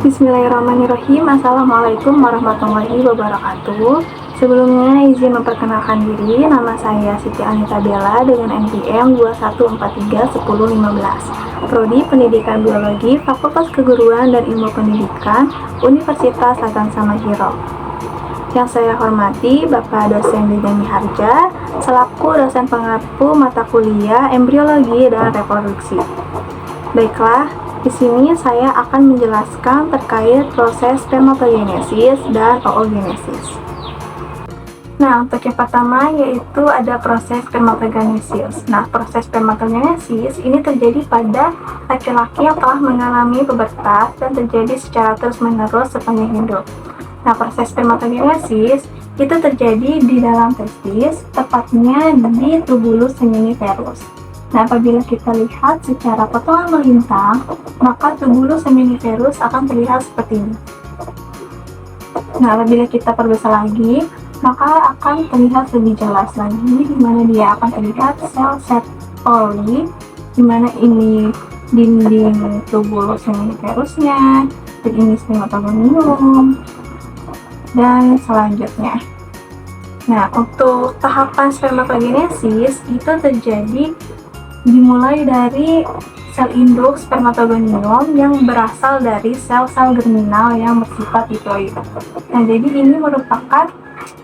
Bismillahirrahmanirrahim. Assalamualaikum warahmatullahi wabarakatuh. Sebelumnya izin memperkenalkan diri, nama saya Siti Anita Bella dengan NPM 21431015. Prodi Pendidikan Biologi, Fakultas Keguruan dan Ilmu Pendidikan, Universitas Hasan Samahiro. Yang saya hormati Bapak Dosen Didani Harja, selaku dosen pengampu mata kuliah Embriologi dan Reproduksi. Baiklah, di sini saya akan menjelaskan terkait proses spermatogenesis dan oogenesis. Nah, untuk yang pertama yaitu ada proses spermatogenesis. Nah, proses spermatogenesis ini terjadi pada laki-laki yang telah mengalami pubertas dan terjadi secara terus-menerus sepanjang hidup. Nah, proses spermatogenesis itu terjadi di dalam testis, tepatnya di tubulus seminiferus. Nah, apabila kita lihat secara potongan melintang, maka tubulus seminiferus akan terlihat seperti ini. Nah, apabila kita perbesar lagi, maka akan terlihat lebih jelas lagi, di mana dia akan terlihat sel Sertoli, di mana ini dinding tubulus seminiferusnya, dan ini spermatogonium, dan selanjutnya. Nah, untuk tahapan spermatogenesis itu terjadi dimulai dari sel induk spermatogonium yang berasal dari sel-sel germinal yang bersifat diploid. Nah, jadi ini merupakan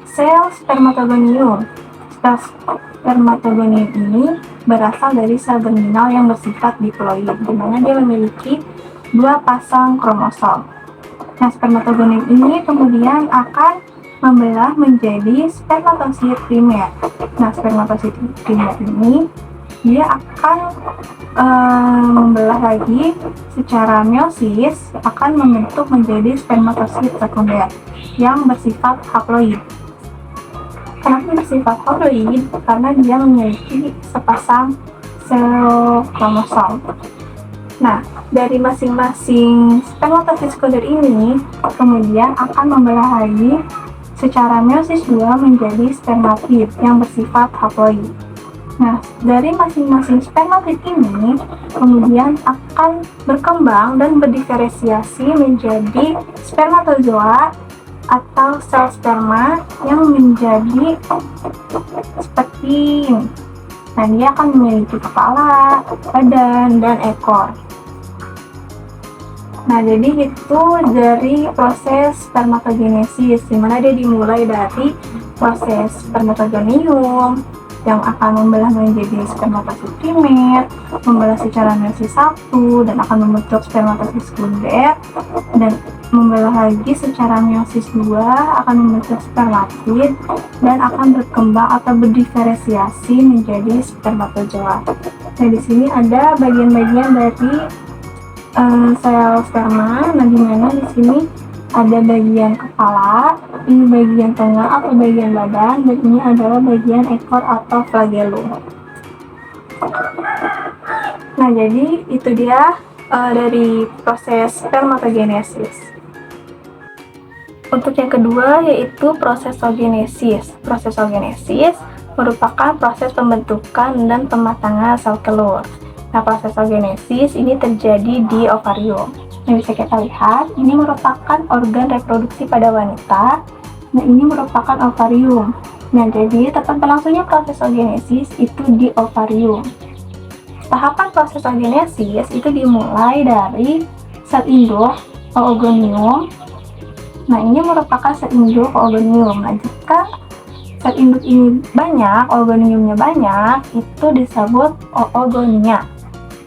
sel spermatogonium. Sel spermatogonium ini berasal dari sel germinal yang bersifat diploid, di mana dia memiliki 2 pasang kromosom. Nah, spermatogonium ini kemudian akan membelah menjadi spermatosit primer. Nah, spermatosit primer ini dia akan membelah lagi secara meiosis, akan membentuk menjadi spermatosit sekunder yang bersifat haploid. Kenapa bersifat haploid? Karena dia memiliki sepasang sel kromosom. Nah, dari masing-masing spermatosit sekunder ini kemudian akan membelah lagi secara meiosis 2 menjadi spermatid yang bersifat haploid. Nah, dari masing-masing spermatid ini kemudian akan berkembang dan berdiferensiasi menjadi spermatozoa atau sel sperma yang menjadi seperti ini. Nah, dia akan memiliki kepala, badan, dan ekor. Nah, jadi itu dari proses spermatogenesis, di mana dia dimulai dari proses spermatogonium yang akan membelah menjadi spermatosit primer, membelah secara meiosis 1 dan akan membentuk spermatosit sekunder, dan membelah lagi secara meiosis 2 akan membentuk spermatid dan akan berkembang atau berdiferensiasi menjadi spermatozoa. Nah, di sini ada bagian-bagian dari sel sperma. Nah, di mana di sini ada bagian kepala, ini bagian tengah atau bagian badan, dan ini adalah bagian ekor atau flagellum. Nah, jadi itu dia dari proses spermatogenesis. Untuk yang kedua yaitu proses oogenesis. Proses oogenesis merupakan proses pembentukan dan pematangan sel telur. Nah, proses oogenesis ini terjadi di ovarium. Yang bisa kita lihat, ini merupakan organ reproduksi pada wanita. Nah, ini merupakan ovarium. Nah, jadi tempat berlangsungnya proses oogenesis itu di ovarium. Tahapan proses oogenesis itu dimulai dari sel induk oogonium. Nah, ini merupakan sel induk oogonium. Nah, jika sel induk ini banyak, oogoniumnya banyak, itu disebut oogonia.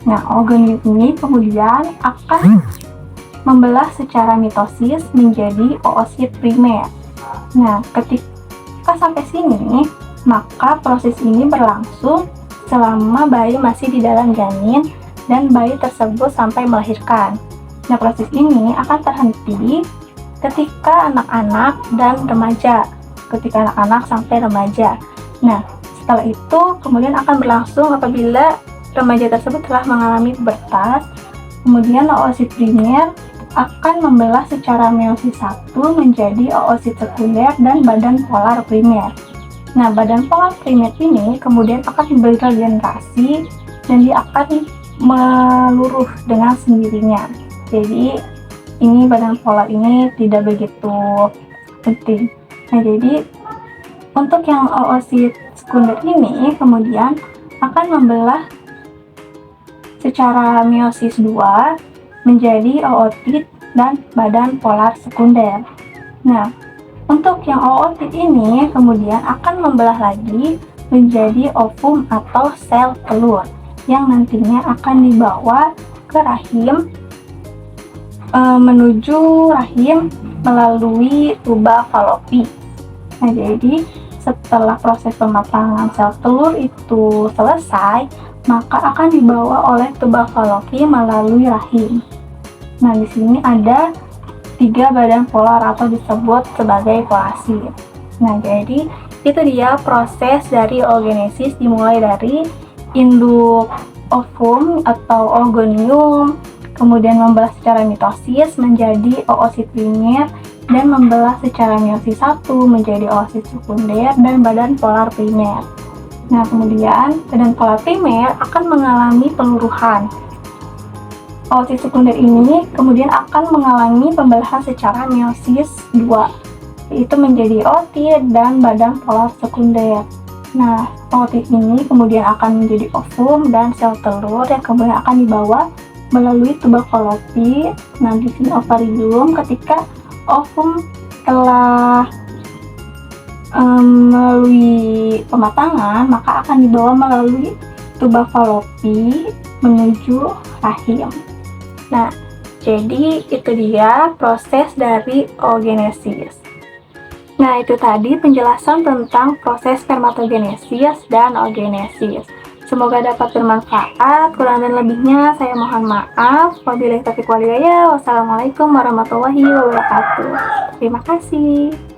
Nah, oogonium ini kemudian akan membelah secara mitosis menjadi oosit primer. Nah, ketika sampai sini, maka proses ini berlangsung selama bayi masih di dalam janin dan bayi tersebut sampai melahirkan. Nah, proses ini akan terhenti ketika anak-anak dan remaja, ketika anak-anak sampai remaja. Nah, setelah itu kemudian akan berlangsung apabila remaja tersebut telah mengalami pubertas. Kemudian oosit primer akan membelah secara meiosis 1 menjadi oosit sekunder dan badan polar primer. Nah, badan polar primer ini kemudian akan berregenerasi dan dia akan meluruh dengan sendirinya. Jadi ini badan polar ini tidak begitu penting. Nah, jadi untuk yang oosit sekunder ini kemudian akan membelah secara meiosis 2 menjadi ootit dan badan polar sekunder. Nah, untuk yang ootit ini kemudian akan membelah lagi menjadi ovum atau sel telur yang nantinya akan dibawa ke rahim menuju rahim melalui tuba falopi. Nah, jadi setelah proses pematangan sel telur itu selesai, maka akan dibawa oleh tuba falopi melalui rahim. Nah, di sini ada 3 badan polar atau disebut sebagai polasid. Nah, jadi itu dia proses dari oogenesis, dimulai dari induk ovum atau oogonium, kemudian membelah secara mitosis menjadi oosit primer, dan membelah secara meiosis 1 menjadi oosit sekunder dan badan polar primer. Nah, kemudian badan polar primer akan mengalami peluruhan. Oosit sekunder ini kemudian akan mengalami pembelahan secara meiosis 2, yaitu menjadi ootit dan badan polar sekunder. Nah, ootit ini kemudian akan menjadi ovum dan sel telur yang kemudian akan dibawa melalui tuba falopi. Nah, di sini ovarium. Ketika ovum telah melalui pematangan, maka akan dibawa melalui tuba falopi menuju rahim. Nah, jadi itu dia proses dari oogenesis. Nah, itu tadi penjelasan tentang proses spermatogenesis dan oogenesis. Semoga dapat bermanfaat. Kurang dan lebihnya saya mohon maaf. Wabillahi taufiq wal hidayah. Wassalamualaikum warahmatullahi wabarakatuh. Terima kasih.